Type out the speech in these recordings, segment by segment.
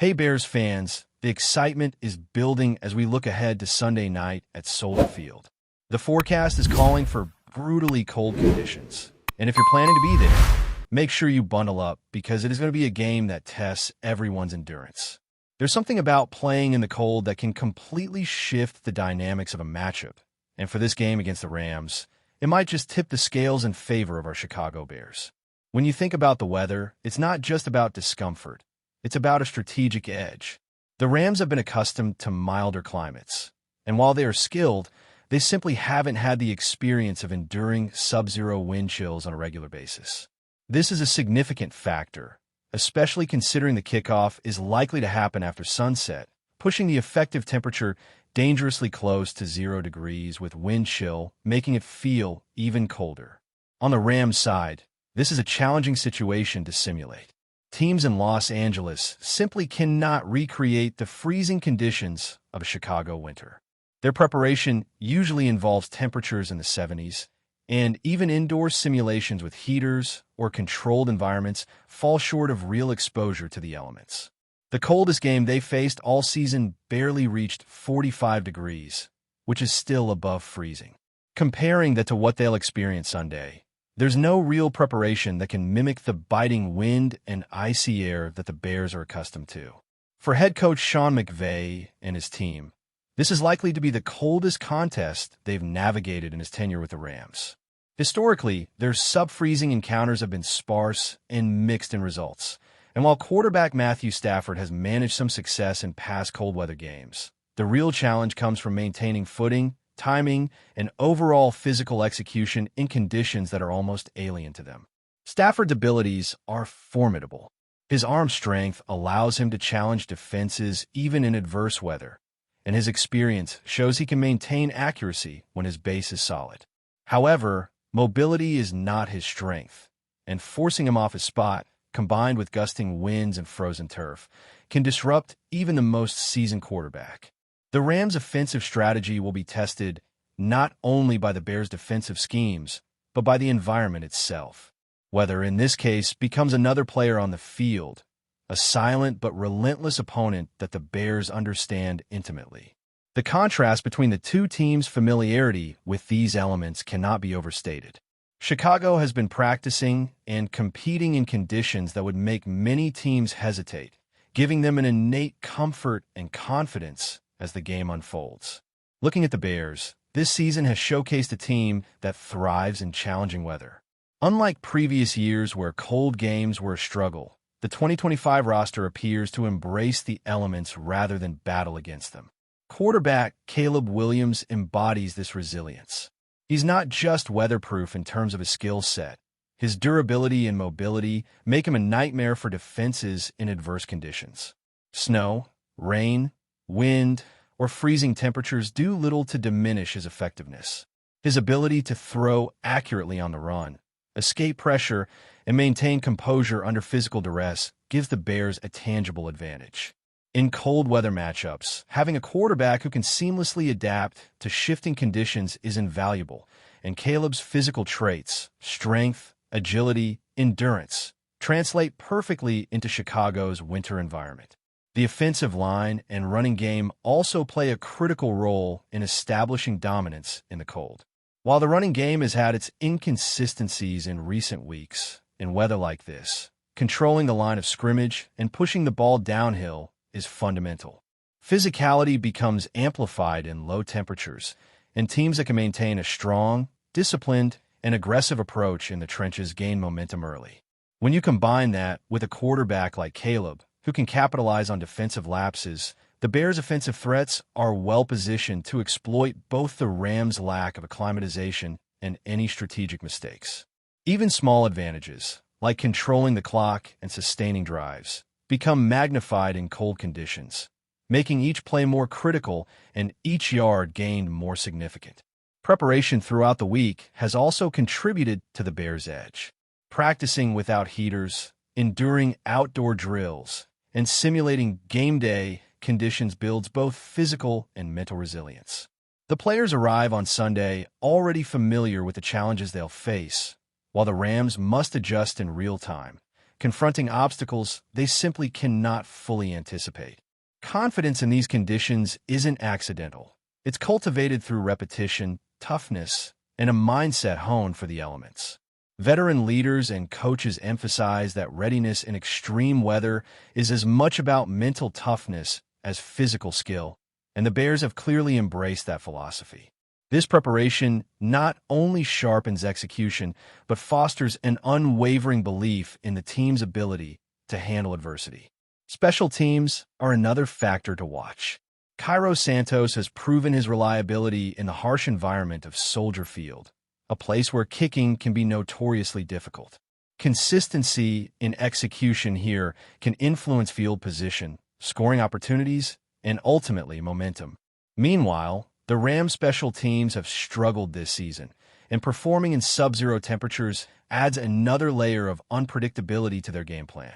Hey Bears fans, the excitement is building as we look ahead to Sunday night at Soldier Field. The forecast is calling for brutally cold conditions, and if you're planning to be there, make sure you bundle up because it is going to be a game that tests everyone's endurance. There's something about playing in the cold that can completely shift the dynamics of a matchup, and for this game against the Rams, it might just tip the scales in favor of our Chicago Bears. When you think about the weather, it's not just about discomfort. It's about a strategic edge. The Rams have been accustomed to milder climates, and while they are skilled, they simply haven't had the experience of enduring sub-zero wind chills on a regular basis. This is a significant factor, especially considering the kickoff is likely to happen after sunset, pushing the effective temperature dangerously close to 0 degrees with wind chill, making it feel even colder. On the Rams side, this is a challenging situation to simulate. Teams in Los Angeles simply cannot recreate the freezing conditions of a Chicago winter. Their preparation usually involves temperatures in the 70s, and even indoor simulations with heaters or controlled environments fall short of real exposure to the elements. The coldest game they faced all season barely reached 45 degrees, which is still above freezing. Comparing that to what they'll experience Sunday, there's no real preparation that can mimic the biting wind and icy air that the Bears are accustomed to. For head coach Sean McVay and his team, this is likely to be the coldest contest they've navigated in his tenure with the Rams. Historically, their sub-freezing encounters have been sparse and mixed in results, and while quarterback Matthew Stafford has managed some success in past cold-weather games, the real challenge comes from maintaining footing, timing, and overall physical execution in conditions that are almost alien to them. Stafford's abilities are formidable. His arm strength allows him to challenge defenses even in adverse weather, and his experience shows he can maintain accuracy when his base is solid. However, mobility is not his strength, and forcing him off his spot, combined with gusting winds and frozen turf, can disrupt even the most seasoned quarterback. The Rams' offensive strategy will be tested not only by the Bears' defensive schemes, but by the environment itself. Weather, in this case, becomes another player on the field, a silent but relentless opponent that the Bears understand intimately. The contrast between the two teams' familiarity with these elements cannot be overstated. Chicago has been practicing and competing in conditions that would make many teams hesitate, giving them an innate comfort and confidence as the game unfolds. Looking at the Bears, this season has showcased a team that thrives in challenging weather. Unlike previous years where cold games were a struggle, the 2025 roster appears to embrace the elements rather than battle against them. Quarterback Caleb Williams embodies this resilience. He's not just weatherproof in terms of his skill set. His durability and mobility make him a nightmare for defenses in adverse conditions. Snow, rain, wind, or freezing temperatures do little to diminish his effectiveness. His ability to throw accurately on the run, escape pressure, and maintain composure under physical duress gives the Bears a tangible advantage. In cold weather matchups, having a quarterback who can seamlessly adapt to shifting conditions is invaluable, and Caleb's physical traits, strength, agility, endurance, translate perfectly into Chicago's winter environment. The offensive line and running game also play a critical role in establishing dominance in the cold. While the running game has had its inconsistencies in recent weeks, in weather like this, controlling the line of scrimmage and pushing the ball downhill is fundamental. Physicality becomes amplified in low temperatures, and teams that can maintain a strong, disciplined, and aggressive approach in the trenches gain momentum early. When you combine that with a quarterback like Caleb, who can capitalize on defensive lapses, the Bears' offensive threats are well-positioned to exploit both the Rams' lack of acclimatization and any strategic mistakes. Even small advantages, like controlling the clock and sustaining drives, become magnified in cold conditions, making each play more critical and each yard gained more significant. Preparation throughout the week has also contributed to the Bears' edge. Practicing without heaters, enduring outdoor drills, and simulating game day conditions builds both physical and mental resilience. The players arrive on Sunday already familiar with the challenges they'll face, while the Rams must adjust in real time, confronting obstacles they simply cannot fully anticipate. Confidence in these conditions isn't accidental. It's cultivated through repetition, toughness, and a mindset honed for the elements. Veteran leaders and coaches emphasize that readiness in extreme weather is as much about mental toughness as physical skill, and the Bears have clearly embraced that philosophy. This preparation not only sharpens execution, but fosters an unwavering belief in the team's ability to handle adversity. Special teams are another factor to watch. Cairo Santos has proven his reliability in the harsh environment of Soldier Field, a place where kicking can be notoriously difficult. Consistency in execution here can influence field position, scoring opportunities, and ultimately momentum. Meanwhile, the Rams special teams have struggled this season, and performing in sub-zero temperatures adds another layer of unpredictability to their game plan.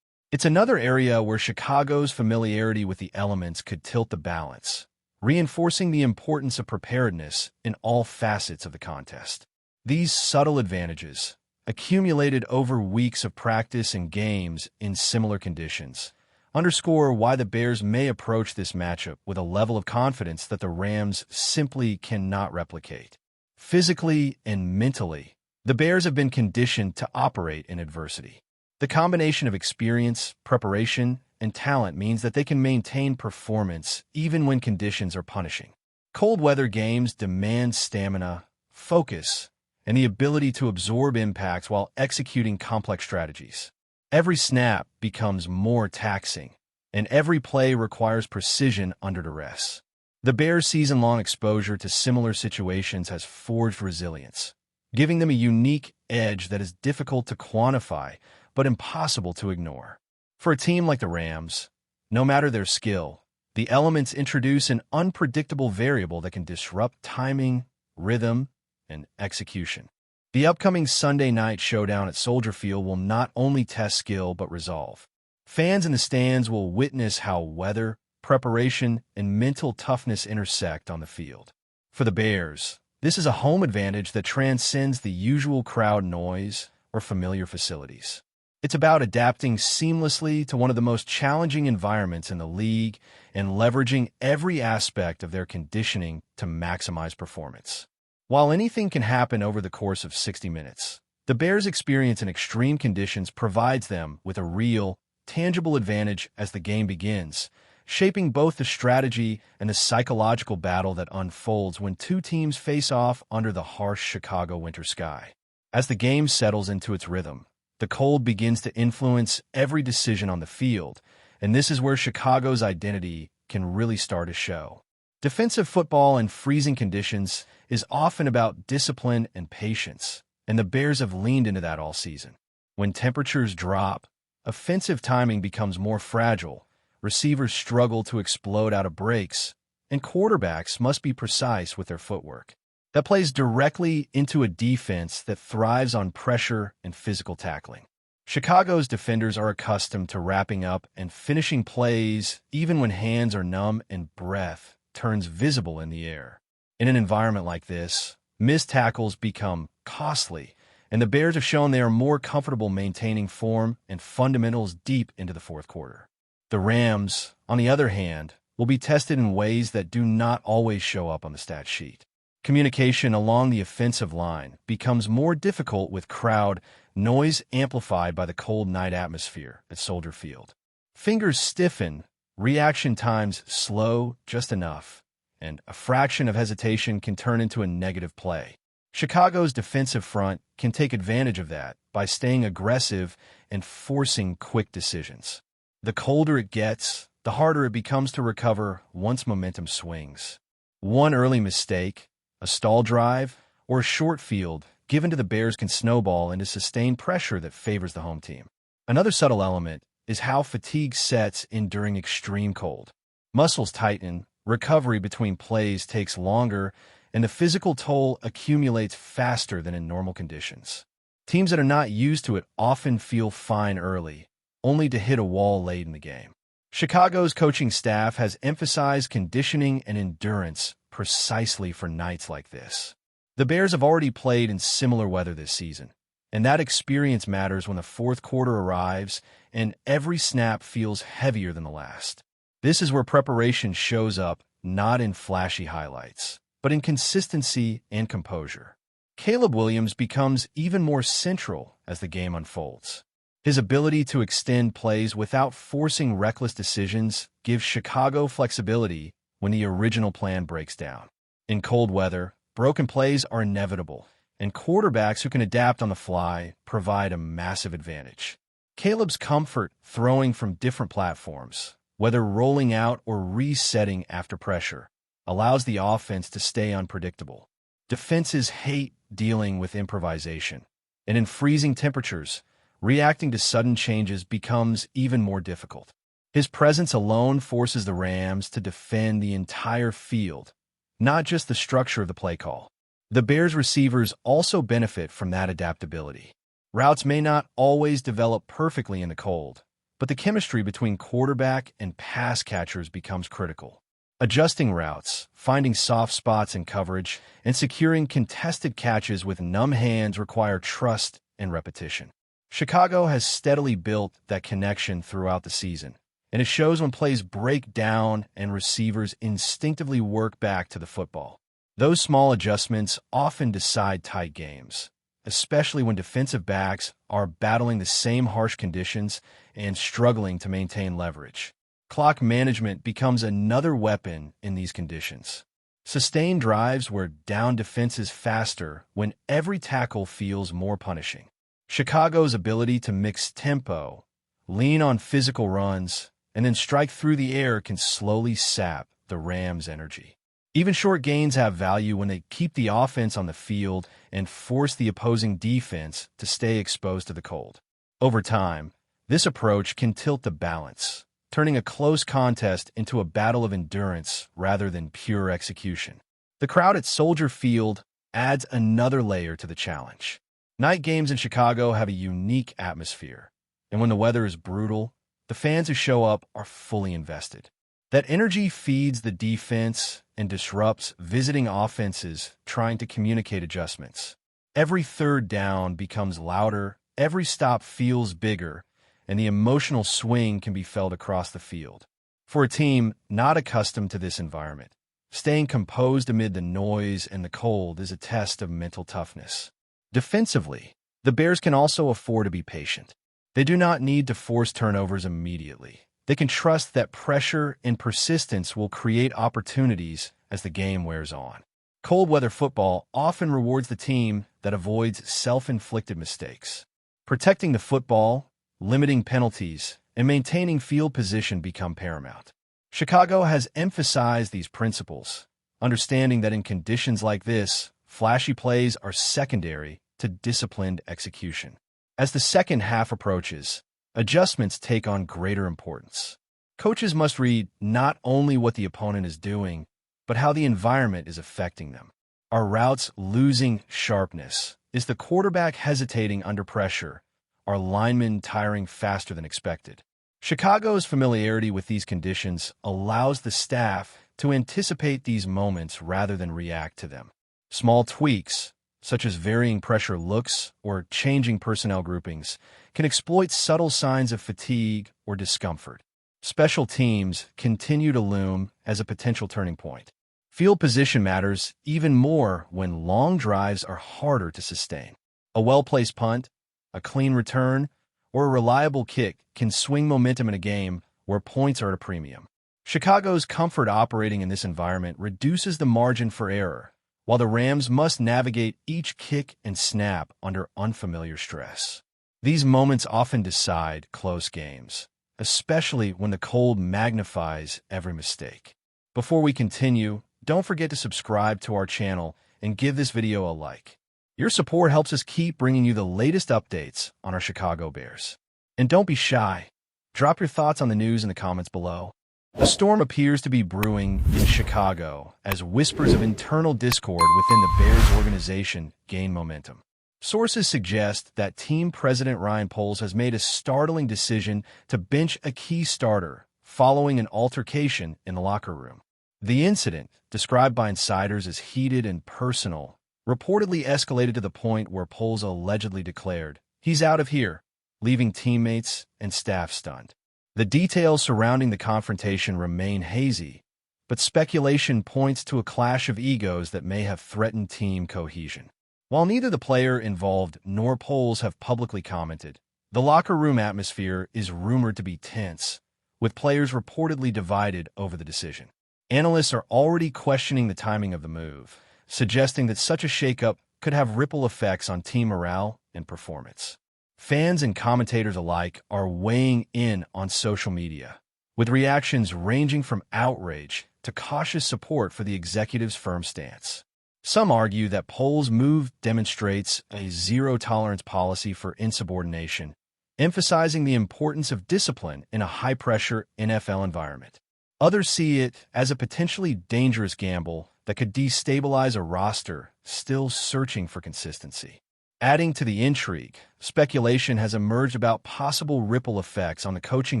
It's another area where Chicago's familiarity with the elements could tilt the balance, reinforcing the importance of preparedness in all facets of the contest. These subtle advantages, accumulated over weeks of practice and games in similar conditions, underscore why the Bears may approach this matchup with a level of confidence that the Rams simply cannot replicate. Physically and mentally, the Bears have been conditioned to operate in adversity. The combination of experience, preparation, and talent means that they can maintain performance even when conditions are punishing. Cold weather games demand stamina, focus, and the ability to absorb impacts while executing complex strategies. Every snap becomes more taxing, and every play requires precision under duress. The Bears' season-long exposure to similar situations has forged resilience, giving them a unique edge that is difficult to quantify but impossible to ignore. For a team like the Rams, no matter their skill, the elements introduce an unpredictable variable that can disrupt timing, rhythm, and execution. The upcoming Sunday night showdown at Soldier Field will not only test skill but resolve. Fans in the stands will witness how weather, preparation, and mental toughness intersect on the field. For the Bears, this is a home advantage that transcends the usual crowd noise or familiar facilities. It's about adapting seamlessly to one of the most challenging environments in the league and leveraging every aspect of their conditioning to maximize performance. While anything can happen over the course of 60 minutes, the Bears' experience in extreme conditions provides them with a real, tangible advantage as the game begins, shaping both the strategy and the psychological battle that unfolds when two teams face off under the harsh Chicago winter sky. As the game settles into its rhythm, the cold begins to influence every decision on the field, and this is where Chicago's identity can really start to show. Defensive football in freezing conditions is often about discipline and patience, and the Bears have leaned into that all season. When temperatures drop, offensive timing becomes more fragile, receivers struggle to explode out of breaks, and quarterbacks must be precise with their footwork. That plays directly into a defense that thrives on pressure and physical tackling. Chicago's defenders are accustomed to wrapping up and finishing plays even when hands are numb and breath turns visible in the air. In an environment like this, missed tackles become costly, and the Bears have shown they are more comfortable maintaining form and fundamentals deep into the fourth quarter. The Rams, on the other hand, will be tested in ways that do not always show up on the stat sheet. Communication along the offensive line becomes more difficult with crowd noise amplified by the cold night atmosphere at Soldier Field. Fingers stiffen, reaction times slow just enough, and a fraction of hesitation can turn into a negative play. Chicago's defensive front can take advantage of that by staying aggressive and forcing quick decisions. The colder it gets, the harder it becomes to recover once momentum swings. One early mistake, a stall drive, or a short field given to the Bears can snowball into sustained pressure that favors the home team. Another subtle element is how fatigue sets in during extreme cold. Muscles tighten, recovery between plays takes longer, and the physical toll accumulates faster than in normal conditions. Teams that are not used to it often feel fine early, only to hit a wall late in the game. Chicago's coaching staff has emphasized conditioning and endurance precisely for nights like this. The Bears have already played in similar weather this season, And that experience matters when the fourth quarter arrives and every snap feels heavier than the last. This is where preparation shows up, not in flashy highlights, but in consistency and composure. Caleb Williams becomes even more central as the game unfolds. His ability to extend plays without forcing reckless decisions gives Chicago flexibility when the original plan breaks down. In cold weather, broken plays are inevitable, and quarterbacks who can adapt on the fly provide a massive advantage. Caleb's comfort throwing from different platforms, whether rolling out or resetting after pressure, allows the offense to stay unpredictable. Defenses hate dealing with improvisation, and in freezing temperatures, reacting to sudden changes becomes even more difficult. His presence alone forces the Rams to defend the entire field, not just the structure of the play call. The Bears' receivers also benefit from that adaptability. Routes may not always develop perfectly in the cold, but the chemistry between quarterback and pass catchers becomes critical. Adjusting routes, finding soft spots in coverage, and securing contested catches with numb hands require trust and repetition. Chicago has steadily built that connection throughout the season, and it shows when plays break down and receivers instinctively work back to the football. Those small adjustments often decide tight games, especially when defensive backs are battling the same harsh conditions and struggling to maintain leverage. Clock management becomes another weapon in these conditions. Sustained drives wear down defenses faster when every tackle feels more punishing. Chicago's ability to mix tempo, lean on physical runs, and then strike through the air can slowly sap the Rams' energy. Even short gains have value when they keep the offense on the field and force the opposing defense to stay exposed to the cold. Over time, this approach can tilt the balance, turning a close contest into a battle of endurance rather than pure execution. The crowd at Soldier Field adds another layer to the challenge. Night games in Chicago have a unique atmosphere, and when the weather is brutal, the fans who show up are fully invested. That energy feeds the defense and disrupts visiting offenses trying to communicate adjustments. Every third down becomes louder, every stop feels bigger, and the emotional swing can be felt across the field. For a team not accustomed to this environment, staying composed amid the noise and the cold is a test of mental toughness. Defensively, the Bears can also afford to be patient. They do not need to force turnovers immediately. They can trust that pressure and persistence will create opportunities as the game wears on. Cold weather football often rewards the team that avoids self-inflicted mistakes. Protecting the football, limiting penalties, and maintaining field position become paramount. Chicago has emphasized these principles, understanding that in conditions like this, flashy plays are secondary to disciplined execution. As the second half approaches, adjustments take on greater importance. Coaches must read not only what the opponent is doing, but how the environment is affecting them. Are routes losing sharpness? Is the quarterback hesitating under pressure? Are linemen tiring faster than expected? Chicago's familiarity with these conditions allows the staff to anticipate these moments rather than react to them. Small tweaks, such as varying pressure looks or changing personnel groupings, can exploit subtle signs of fatigue or discomfort. Special teams continue to loom as a potential turning point. Field position matters even more when long drives are harder to sustain. A well-placed punt, a clean return, or a reliable kick can swing momentum in a game where points are at a premium. Chicago's comfort operating in this environment reduces the margin for error, while the Rams must navigate each kick and snap under unfamiliar stress. These moments often decide close games, especially when the cold magnifies every mistake. Before we continue, don't forget to subscribe to our channel and give this video a like. Your support helps us keep bringing you the latest updates on our Chicago Bears. And don't be shy. Drop your thoughts on the news in the comments below. A storm appears to be brewing in Chicago as whispers of internal discord within the Bears organization gain momentum. Sources suggest that team president Ryan Poles has made a startling decision to bench a key starter following an altercation in the locker room. The incident, described by insiders as heated and personal, reportedly escalated to the point where Poles allegedly declared, "He's out of here," leaving teammates and staff stunned. The details surrounding the confrontation remain hazy, but speculation points to a clash of egos that may have threatened team cohesion. While neither the player involved nor Poles have publicly commented, the locker room atmosphere is rumored to be tense, with players reportedly divided over the decision. Analysts are already questioning the timing of the move, suggesting that such a shakeup could have ripple effects on team morale and performance. Fans and commentators alike are weighing in on social media, with reactions ranging from outrage to cautious support for the executive's firm stance. Some argue that Poles' move demonstrates a zero-tolerance policy for insubordination, emphasizing the importance of discipline in a high-pressure NFL environment. Others see it as a potentially dangerous gamble that could destabilize a roster still searching for consistency. Adding to the intrigue, speculation has emerged about possible ripple effects on the coaching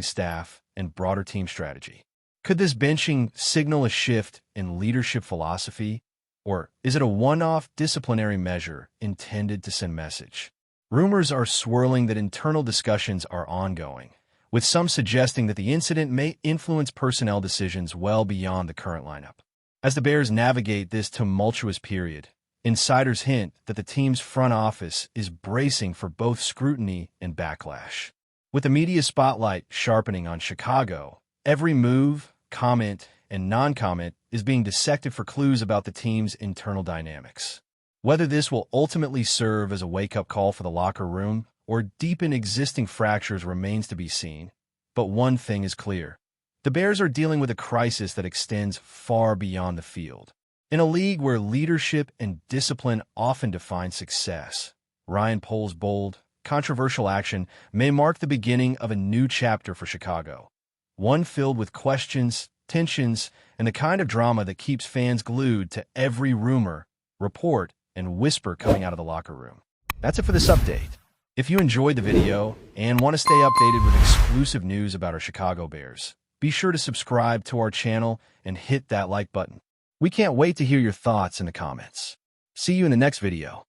staff and broader team strategy. Could this benching signal a shift in leadership philosophy, or is it a one-off disciplinary measure intended to send a message? Rumors are swirling that internal discussions are ongoing, with some suggesting that the incident may influence personnel decisions well beyond the current lineup. As the Bears navigate this tumultuous period, insiders hint that the team's front office is bracing for both scrutiny and backlash. With the media spotlight sharpening on Chicago, every move, comment, and non-comment is being dissected for clues about the team's internal dynamics. Whether this will ultimately serve as a wake-up call for the locker room or deepen existing fractures remains to be seen, but one thing is clear. The Bears are dealing with a crisis that extends far beyond the field. In a league where leadership and discipline often define success, Ryan Poles' bold, controversial action may mark the beginning of a new chapter for Chicago, one filled with questions, tensions, and the kind of drama that keeps fans glued to every rumor, report, and whisper coming out of the locker room. That's it for this update. If you enjoyed the video and want to stay updated with exclusive news about our Chicago Bears, be sure to subscribe to our channel and hit that like button. We can't wait to hear your thoughts in the comments. See you in the next video.